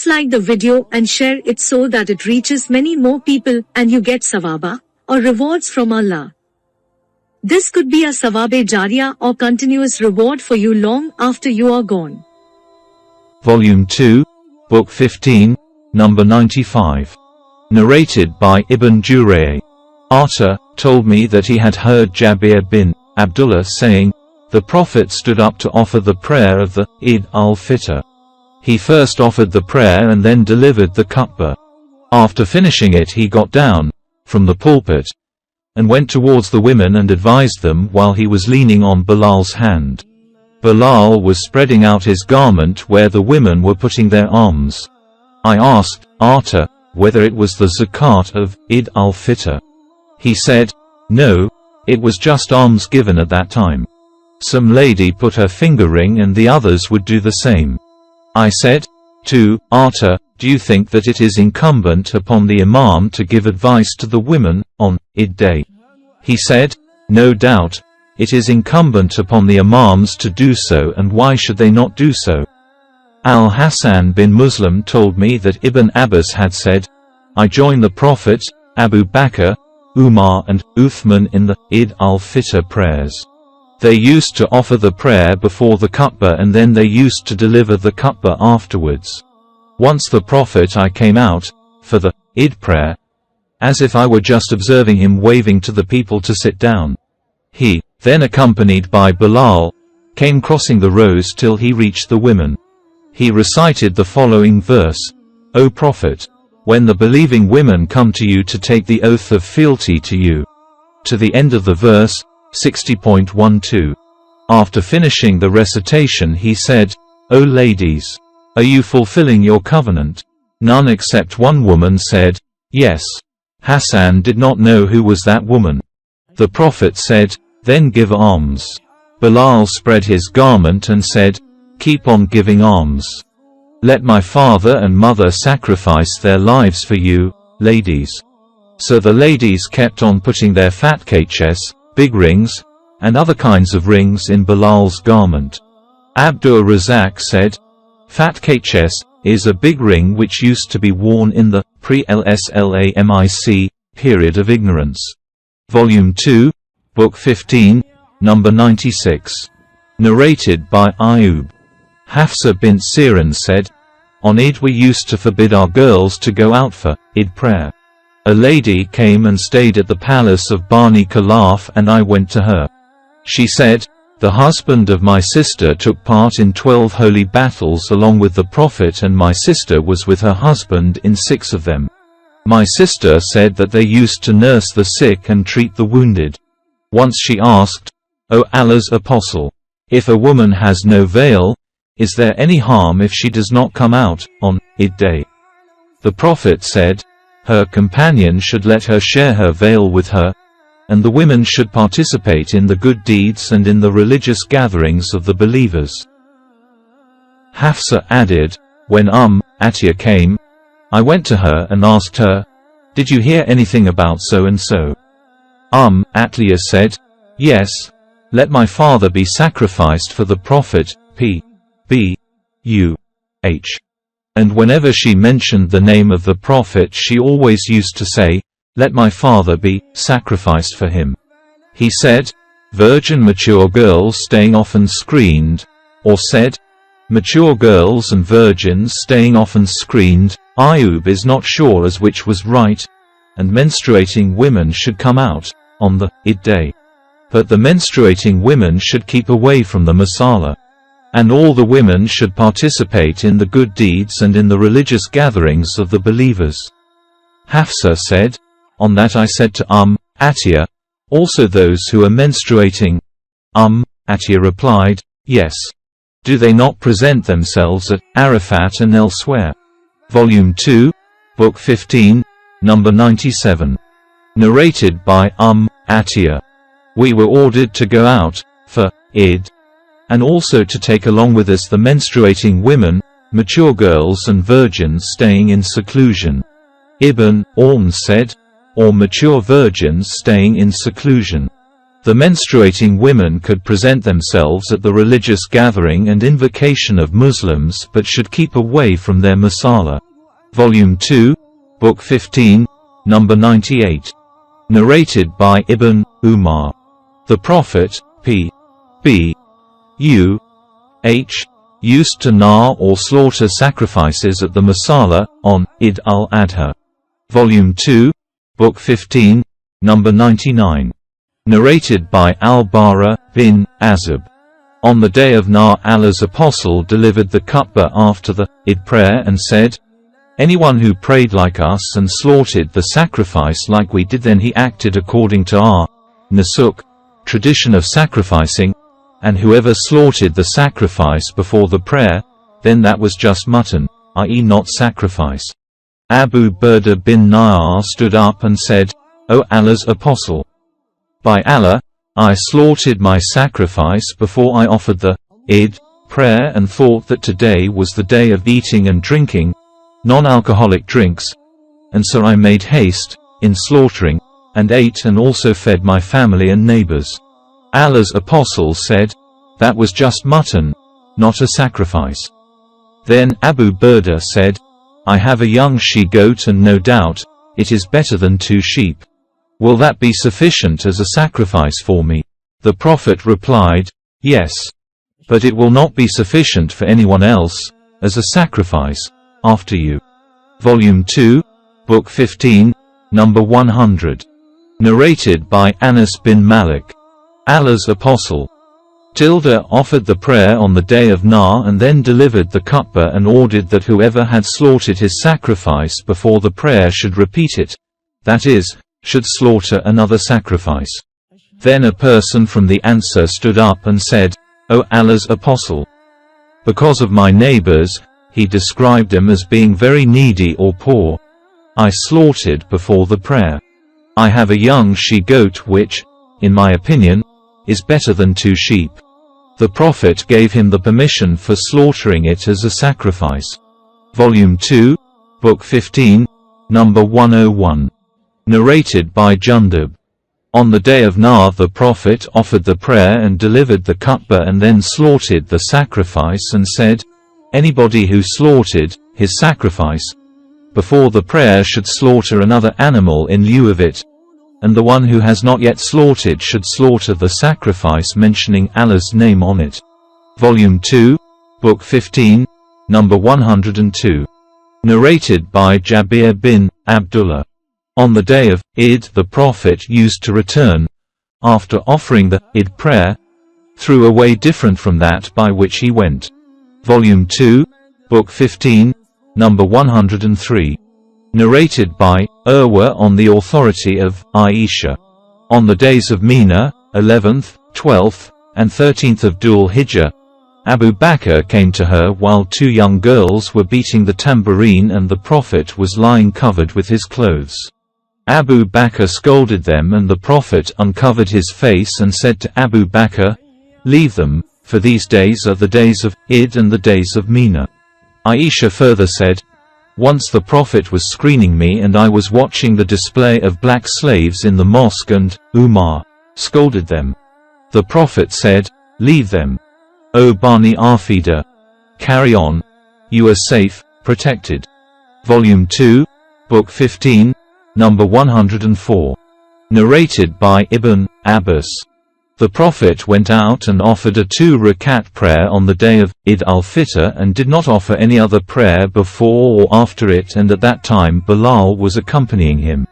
Please like the video and share it so that it reaches many more people and you get sawaba, or rewards from Allah. This could be a sawabe jariyah or continuous reward for you long after you are gone. Volume 2, Book 15, number 95. Narrated by Ibn Jurayj. Ata told me that he had heard Jabir bin Abdullah saying, the Prophet stood up to offer the prayer of the Eid al-Fitr. He first offered the prayer and then delivered the khutbah. After finishing it he got down from the pulpit and went towards the women and advised them while he was leaning on Bilal's hand. Bilal was spreading out his garment where the women were putting their arms. I asked Ata whether it was the zakat of Eid al-Fitr. He said, no, it was just alms given at that time. Some lady put her finger ring and the others would do the same. I said to Ata, do you think that it is incumbent upon the Imam to give advice to the women on Eid day? He said, no doubt, it is incumbent upon the Imams to do so, and why should they not do so? Al-Hasan bin Muslim told me that Ibn Abbas had said, I joined the Prophet, Abu Bakr, Umar and Uthman in the Eid al-Fitr prayers. They used to offer the prayer before the khutbah and then they used to deliver the khutbah afterwards. Once the Prophet I came out, for the Eid prayer, as if I were just observing him waving to the people to sit down. He, then accompanied by Bilal, came crossing the rows till he reached the women. He recited the following verse, O Prophet, when the believing women come to you to take the oath of fealty to you. To the end of the verse, 60.12. After finishing the recitation he said, O ladies, are you fulfilling your covenant? None except one woman said, yes. Hassan did not know who was that woman. The Prophet said, then give alms. Bilal spread his garment and said, keep on giving alms. Let my father and mother sacrifice their lives for you, ladies. So the ladies kept on putting their fatkaches, big rings, and other kinds of rings in Bilal's garment. Abdur Razak said, fatkaches is a big ring which used to be worn in the pre-Islamic period of ignorance. Volume 2, Book 15, number 96. Narrated by Ayub. Hafsa bint Sirin said, on Eid we used to forbid our girls to go out for Eid prayer. A lady came and stayed at the palace of Bani Khalaf and I went to her. She said, the husband of my sister took part in 12 holy battles along with the Prophet and my sister was with her husband in 6 of them. My sister said that they used to nurse the sick and treat the wounded. Once she asked, O Allah's Apostle, if a woman has no veil, is there any harm if she does not come out on Eid day? The Prophet said, her companion should let her share her veil with her, and the women should participate in the good deeds and in the religious gatherings of the believers. Hafsa added, when Atiyah came, I went to her and asked her, did you hear anything about so and so? Atiyah said, yes, let my father be sacrificed for the Prophet, P.B.U.H. And whenever she mentioned the name of the Prophet she always used to say, let my father be sacrificed for him. He said, virgin mature girls staying often screened, or said, mature girls and virgins staying often screened. Ayub is not sure as which was right, and menstruating women should come out on the Eid day. But the menstruating women should keep away from the masala. And all the women should participate in the good deeds and in the religious gatherings of the believers. Hafsa said, on that I said to Atiyah, also those who are menstruating? Atiyah replied, yes. Do they not present themselves at Arafat and elsewhere? Volume 2, Book 15, number 97. Narrated by Atiyah. We were ordered to go out for Eid, and also to take along with us the menstruating women, mature girls and virgins staying in seclusion. Ibn said, or mature virgins staying in seclusion. The menstruating women could present themselves at the religious gathering and invocation of Muslims but should keep away from their masala. Volume 2, Book 15, number 98. Narrated by Ibn Umar. The Prophet, P.B. U.H., used to gnaw or slaughter sacrifices at the masala, on Eid al-Adha. Volume 2, Book 15, number 99. Narrated by Al-Bara bin Azib. On the day of Nahr, Allah's apostle delivered the khutbah after the Eid prayer and said, "Anyone who prayed like us and slaughtered the sacrifice like we did, then he acted according to our nusuk, tradition of sacrificing, and whoever slaughtered the sacrifice before the prayer, then that was just mutton, i.e. not sacrifice." Abu Burda bin Nayar stood up and said, "O Allah's apostle, by Allah, I slaughtered my sacrifice before I offered the Eid prayer and thought that today was the day of eating and drinking non-alcoholic drinks, and so I made haste in slaughtering, and ate and also fed my family and neighbors." Allah's apostle said, "That was just mutton, not a sacrifice." Then Abu Burda said, "I have a young she-goat and no doubt, it is better than 2 sheep. Will that be sufficient as a sacrifice for me?" The Prophet replied, "Yes. But it will not be sufficient for anyone else, as a sacrifice, after you." Volume 2, Book 15, number 100. Narrated by Anas bin Malik. Allah's apostle offered the prayer on the day of Nahr and then delivered the khutbah and ordered that whoever had slaughtered his sacrifice before the prayer should repeat it, that is, should slaughter another sacrifice. Then a person from the Ansar stood up and said, "O Allah's apostle, because of my neighbors," he described them as being very needy or poor, "I slaughtered before the prayer. I have a young she-goat which, in my opinion, is better than 2 sheep." The Prophet gave him the permission for slaughtering it as a sacrifice. Volume 2, Book 15, number 101. Narrated by Jundub. On the day of Nahr, the Prophet offered the prayer and delivered the khutbah and then slaughtered the sacrifice and said, "Anybody who slaughtered his sacrifice before the prayer should slaughter another animal in lieu of it, and the one who has not yet slaughtered should slaughter the sacrifice mentioning Allah's name on it." Volume 2, Book 15, number 102. Narrated by Jabir bin Abdullah. On the day of Eid, the Prophet used to return, after offering the Eid prayer, through a way different from that by which he went. Volume 2, Book 15, number 103. Narrated by Urwa on the authority of Aisha. On the days of Mina, 11th, 12th, and 13th of Dhul Hijjah, Abu Bakr came to her while 2 young girls were beating the tambourine and the Prophet was lying covered with his clothes. Abu Bakr scolded them and the Prophet uncovered his face and said to Abu Bakr, "Leave them, for these days are the days of Eid and the days of Mina." Aisha further said, "Once the Prophet was screening me and I was watching the display of black slaves in the mosque and Umar scolded them. The Prophet said, 'Leave them. O Bani Arfida, carry on. You are safe, protected.'" Volume 2, Book 15, number 104. Narrated by Ibn Abbas. The Prophet went out and offered a 2-rakat prayer on the day of Eid al-Fitr and did not offer any other prayer before or after it, and at that time Bilal was accompanying him.